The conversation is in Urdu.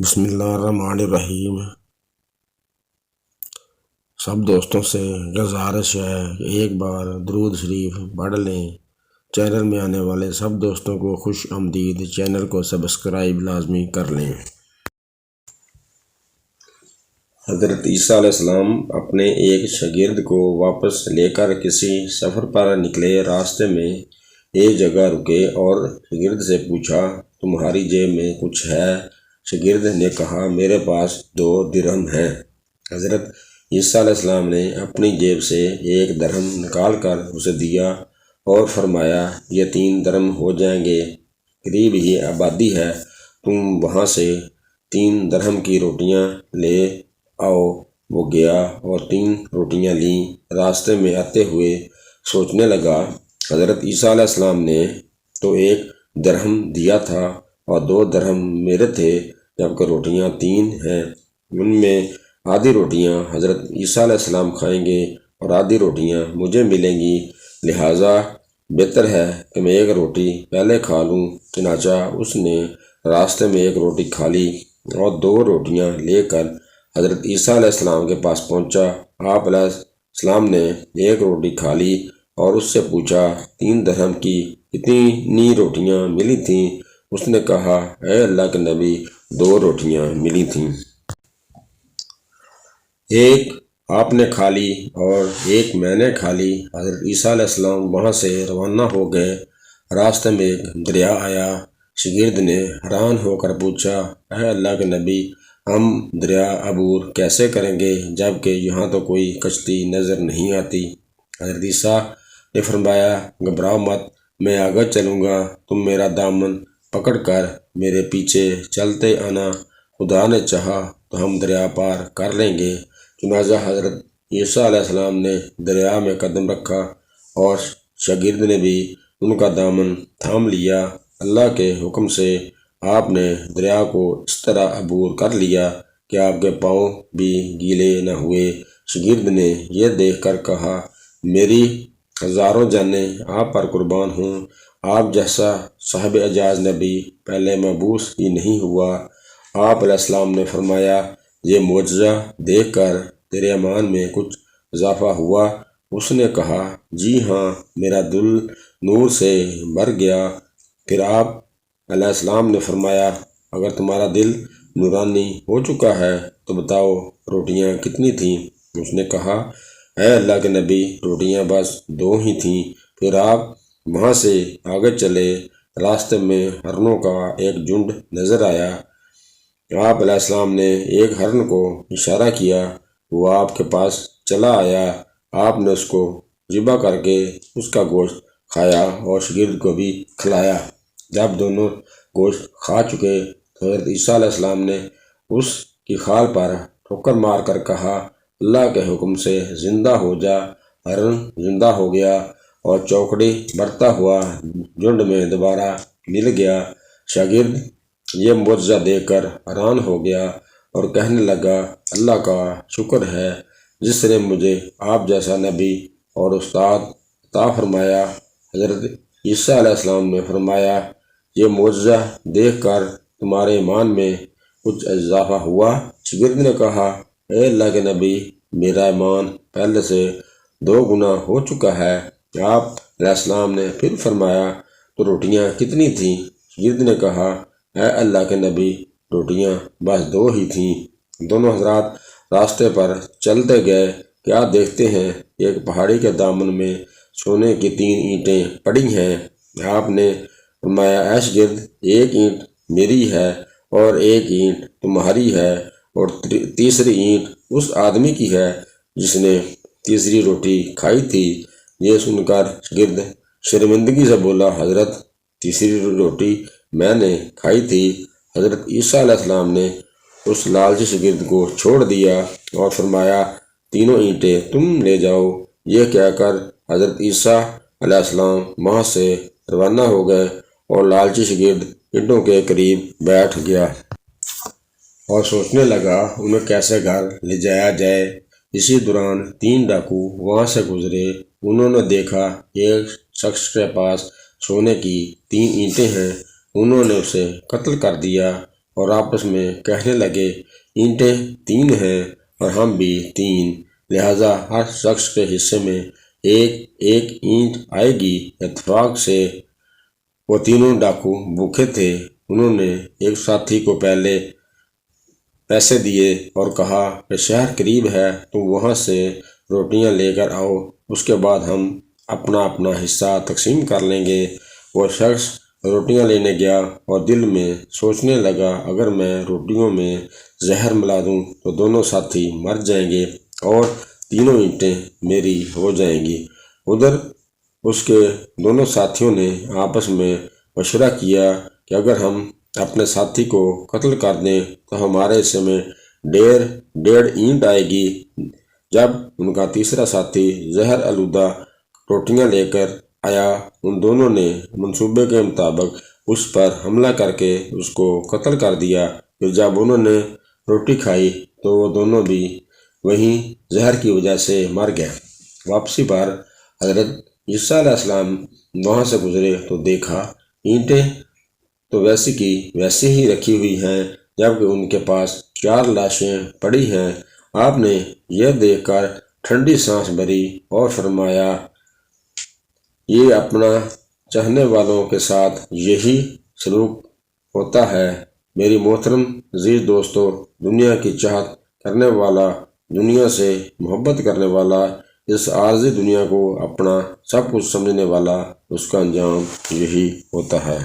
بسم اللہ الرحمن الرحیم۔ سب دوستوں سے گزارش ہے کہ ایک بار درود شریف پڑھ لیں۔ چینل میں آنے والے سب دوستوں کو خوش آمدید۔ چینل کو سبسکرائب لازمی کر لیں۔ حضرت عیسیٰ علیہ السلام اپنے ایک شاگرد کو واپس لے کر کسی سفر پر نکلے۔ راستے میں ایک جگہ رکے اور شاگرد سے پوچھا، تمہاری جیب میں کچھ ہے؟ شاگرد نے کہا، میرے پاس 2 درہم ہیں۔ حضرت عیسیٰ علیہ السلام نے اپنی جیب سے 1 درہم نکال کر اسے دیا اور فرمایا، یہ 3 درہم ہو جائیں گے، قریب ہی آبادی ہے، تم وہاں سے 3 درہم کی روٹیاں لے آؤ۔ وہ گیا اور 3 روٹیاں لیں۔ راستے میں آتے ہوئے سوچنے لگا، حضرت عیسیٰ علیہ السلام نے تو 1 درہم دیا تھا اور 2 درہم میرے تھے، جبکہ روٹیاں 3 ہیں، ان میں آدھی روٹیاں حضرت عیسیٰ علیہ السلام کھائیں گے اور آدھی روٹیاں مجھے ملیں گی، لہٰذا بہتر ہے کہ میں 1 روٹی پہلے کھا لوں۔ چنانچہ اس نے راستے میں 1 روٹی کھا لی اور 2 روٹیاں لے کر حضرت عیسیٰ علیہ السلام کے پاس پہنچا۔ آپ علیہ السلام نے 1 روٹی کھا لی اور اس سے پوچھا، 3 درہم کی کتنی روٹیاں ملی تھیں؟ اس نے کہا، اے اللہ کے نبی، 2 روٹیاں ملی تھیں۔ 1 آپ نے کھا لی اور 1 میں نے کھا لی۔ حضرت عیسیٰ علیہ السلام وہاں سے روانہ ہو گئے۔ راستے میں ایک دریا آیا۔ شاگرد نے حیران ہو کر پوچھا، اے اللہ کے نبی، ہم دریا عبور کیسے کریں گے جبکہ یہاں تو کوئی کشتی نظر نہیں آتی؟ حضرت عیسیٰ نے فرمایا، گھبراؤ مت، میں آگے چلوں گا، تم میرا دامن پکڑ کر میرے پیچھے چلتے آنا، خدا نے چاہا تو ہم دریا پار کر لیں گے۔ چنانچہ حضرت عیسیٰ علیہ السلام نے دریا میں قدم رکھا اور شاگرد نے بھی ان کا دامن تھام لیا۔ اللہ کے حکم سے آپ نے دریا کو اس طرح عبور کر لیا کہ آپ کے پاؤں بھی گیلے نہ ہوئے۔ شاگرد نے یہ دیکھ کر کہا، میری ہزاروں جانیں آپ پر قربان ہوں، آپ جیسا صاحب اعجاز نبی پہلے مبعوث ہی نہیں ہوا۔ آپ علیہ السلام نے فرمایا، یہ معجزہ دیکھ کر تیرے ایمان میں کچھ اضافہ ہوا؟ اس نے کہا، جی ہاں، میرا دل نور سے بھر گیا۔ پھر آپ علیہ السلام نے فرمایا، اگر تمہارا دل نورانی ہو چکا ہے تو بتاؤ روٹیاں کتنی تھیں؟ اس نے کہا، اے اللہ کے نبی، روٹیاں بس 2 ہی تھیں۔ پھر آپ وہاں سے آگے چلے۔ راستے میں ہرنوں کا ایک جھنڈ نظر آیا۔ آپ علیہ السلام نے ایک ہرن کو اشارہ کیا، وہ آپ کے پاس چلا آیا۔ آپ نے اس کو ذبح کر کے اس کا گوشت کھایا اور شاگرد کو بھی کھلایا۔ جب دونوں گوشت کھا چکے تو حضرت عیسیٰ علیہ السلام نے اس کی کھال پر ٹھوکر مار کر کہا، اللہ کے حکم سے زندہ ہو جا۔ ہرن زندہ ہو گیا اور چوکڑی بڑھتا ہوا جھنڈ میں دوبارہ مل گیا۔ شاگرد یہ معجزہ دیکھ کر حیران ہو گیا اور کہنے لگا، اللہ کا شکر ہے جس نے مجھے آپ جیسا نبی اور استاد عطا فرمایا۔ حضرت عیسیٰ علیہ السلام نے فرمایا، یہ معجزہ دیکھ کر تمہارے ایمان میں کچھ اضافہ ہوا؟ شاگرد نے کہا، اے اللہ کے نبی، میرا ایمان پہلے سے 2 گنا ہو چکا ہے۔ آپ علیہ السلام نے پھر فرمایا، تو روٹیاں کتنی تھیں؟ شاگرد نے کہا، اے اللہ کے نبی، روٹیاں بس 2 ہی تھیں۔ دونوں حضرات راستے پر چلتے گئے۔ کیا دیکھتے ہیں، ایک پہاڑی کے دامن میں سونے کی 3 اینٹیں پڑی ہیں۔ آپ نے فرمایا، اے شاگرد، 1 اینٹ میری ہے اور 1 اینٹ تمہاری ہے اور تیسری اینٹ اس آدمی کی ہے جس نے تیسری روٹی کھائی تھی۔ یہ سن کر شاگرد شرمندگی سے بولا، حضرت، تیسری روٹی میں نے کھائی تھی۔ حضرت عیسیٰ علیہ السلام نے اس لالچی شاگرد کو چھوڑ دیا اور فرمایا، 3 اینٹیں تم لے جاؤ۔ یہ کہہ کر حضرت عیسیٰ علیہ السلام وہاں سے روانہ ہو گئے اور لالچی شاگرد اینٹوں کے قریب بیٹھ گیا اور سوچنے لگا انہیں کیسے گھر لے جایا جائے۔ اسی دوران 3 ڈاکو وہاں سے گزرے۔ انہوں نے دیکھا ایک شخص کے پاس سونے کی 3 اینٹیں ہیں۔ انہوں نے اسے قتل کر دیا اور آپس میں کہنے لگے، اینٹیں 3 ہیں اور ہم بھی 3، لہٰذا ہر شخص کے حصے میں ایک ایک اینٹ آئے گی۔ اتفاق سے وہ تینوں ڈاکو بھوکے تھے۔ انہوں نے ایک ساتھی کو پہلے پیسے دیے اور کہا کہ شہر قریب ہے، تم وہاں سے روٹیاں لے کر آؤ، اس کے بعد ہم اپنا اپنا حصہ تقسیم کر لیں گے۔ وہ شخص روٹیاں لینے گیا اور دل میں سوچنے لگا، اگر میں روٹیوں میں زہر ملا دوں تو دونوں ساتھی مر جائیں گے اور تینوں اینٹیں میری ہو جائیں گی۔ ادھر اس کے دونوں ساتھیوں نے آپس میں مشورہ کیا کہ اگر ہم اپنے ساتھی کو قتل کر دیں تو ہمارے حصے میں 1.5 اینٹ آئے گی۔ جب ان کا تیسرا ساتھی زہر آلودہ روٹیاں لے کر آیا، ان دونوں نے منصوبے کے مطابق اس پر حملہ کر کے اس کو قتل کر دیا۔ پھر جب انہوں نے روٹی کھائی تو وہ دونوں بھی وہیں زہر کی وجہ سے مر گئے۔ واپسی پر حضرت عیسیٰ علیہ السلام وہاں سے گزرے تو دیکھا اینٹیں تو ویسی کی ویسی ہی رکھی ہوئی ہیں، جبکہ ان کے پاس 4 لاشیں پڑی ہیں۔ آپ نے یہ دیکھ کر ٹھنڈی سانس بھری اور فرمایا، یہ اپنا چاہنے والوں کے ساتھ یہی سلوک ہوتا ہے۔ میری محترم عزیز دوستو، دنیا کی چاہت کرنے والا، دنیا سے محبت کرنے والا، اس عارضی دنیا کو اپنا سب کچھ سمجھنے والا، اس کا انجام یہی ہوتا ہے۔